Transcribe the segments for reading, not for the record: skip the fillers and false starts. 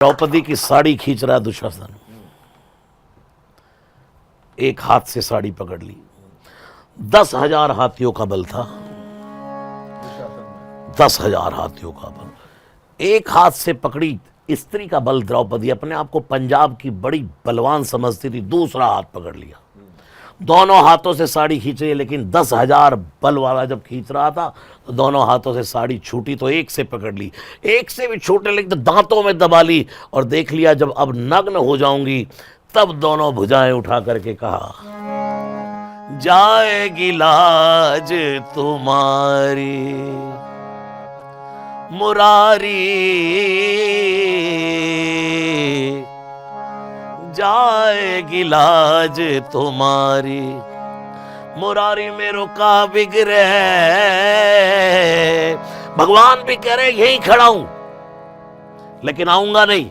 द्रौपदी की साड़ी खींच रहा है दुशासन। एक हाथ से साड़ी पकड़ ली। 10,000 हाथियों का बल था। 10,000 हाथियों का बल एक हाथ से पकड़ी। स्त्री का बल द्रौपदी अपने आप को पंजाब की बड़ी बलवान समझती थी। दूसरा हाथ पकड़ लिया, दोनों हाथों से साड़ी खींच रही है, लेकिन 10,000 बल वाला जब खींच रहा था तो दोनों हाथों से साड़ी छूटी तो एक से पकड़ ली। एक से भी छूटने लगी तो दांतों में दबा ली और देख लिया जब अब नग्न हो जाऊंगी तब दोनों भुजाएं उठा करके कहा, जाएगी लाज तुम्हारी मुरारी, जाएगी लाज तुम्हारी मुरारी में रुका बिगड़े। भगवान भी कह रहे यहीं खड़ा हूं लेकिन आऊंगा नहीं,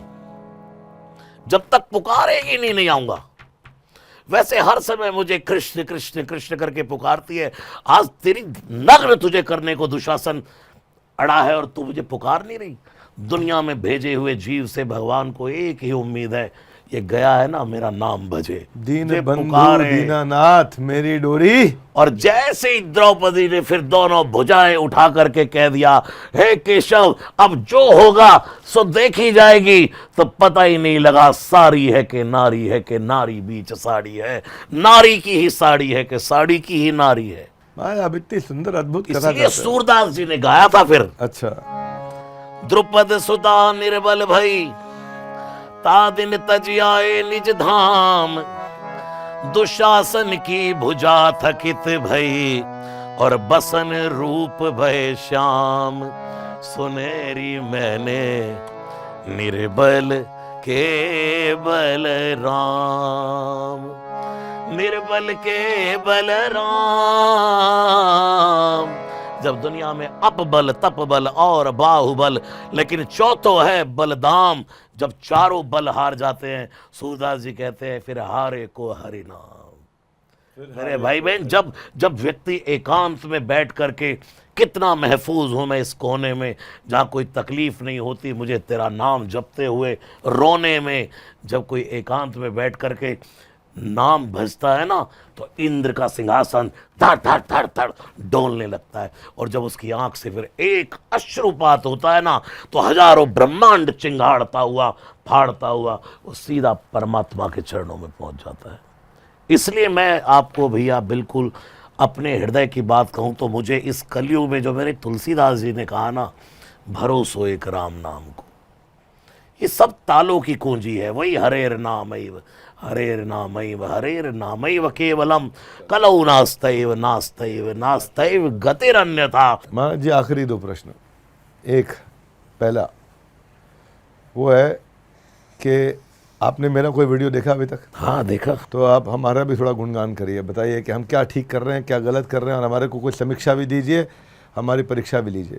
जब तक पुकारेगी नहीं आऊंगा। वैसे हर समय मुझे कृष्ण कृष्ण कृष्ण करके पुकारती है, आज तेरी नग्न तुझे करने को दुशासन अड़ा है और तू मुझे पुकार नहीं रही। दुनिया में भेजे हुए जीव से भगवान को एक ही उम्मीद है, ये गया है ना मेरा नाम भजे, दीन बंधु दीनानाथ मेरी डोरी। और जैसे ही द्रौपदी ने फिर दोनों भुजाएं उठा करके कह दिया, हे केशव अब जो होगा सो देखी जाएगी, तो पता ही नहीं लगा साड़ी है कि नारी है कि नारी बीच साड़ी है, नारी की ही साड़ी है कि साड़ी की ही नारी है। अब इतनी सुंदर अद्भुत कथा इसलिए सूरदास जी ने गाया था फिर। अच्छा। द्रुपद सुता निर्बल भई तादिन तज आए निज धाम, दुशासन की भुजा थकित भई और बसन रूप भय श्याम। सुनेरी मैंने निर्बल के बल राम, निर्बल के बल राम। जब दुनिया में अपबल तपबल और बाहुबल, लेकिन चौथो है बलदाम। जब चारों बल हार जाते हैं, सूरदास जी कहते हैं फिर हारे को हरि नाम। मेरे भाई बहन, जब व्यक्ति एकांत में बैठ करके, कितना महफूज हूं मैं इस कोने में जहां कोई तकलीफ नहीं होती, मुझे तेरा नाम जपते हुए रोने में, जब कोई एकांत में बैठ करके नाम भजता है ना तो इंद्र का सिंहासन धड़ धड़ धड़ धड़ डोलने लगता है। और जब उसकी आंख से फिर एक अश्रुपात होता है ना तो हजारों ब्रह्मांड चिंगाड़ता हुआ फाड़ता हुआ वो सीधा परमात्मा के चरणों में पहुंच जाता है। इसलिए मैं आपको भैया बिल्कुल अपने हृदय की बात कहूं तो मुझे इस कलयुग में जो मेरे तुलसीदास जी ने कहा ना, भरोसो एक राम नाम को, ये सब तालों की कुंजी है। वही हरेर नामैव हरेर नामैव हरेर नामैव केवलम कलौ नास्तैव नास्तैव नास्तैव गतिरन्यथा। महाराज जी आखिरी दो प्रश्न। एक पहला वो है कि आपने मेरा कोई वीडियो देखा अभी तक? हाँ देखा। तो आप हमारा भी थोड़ा गुणगान करिए, बताइए कि हम क्या ठीक कर रहे हैं, क्या गलत कर रहे हैं, और हमारे को कुछ समीक्षा भी दीजिए, हमारी परीक्षा भी लीजिए।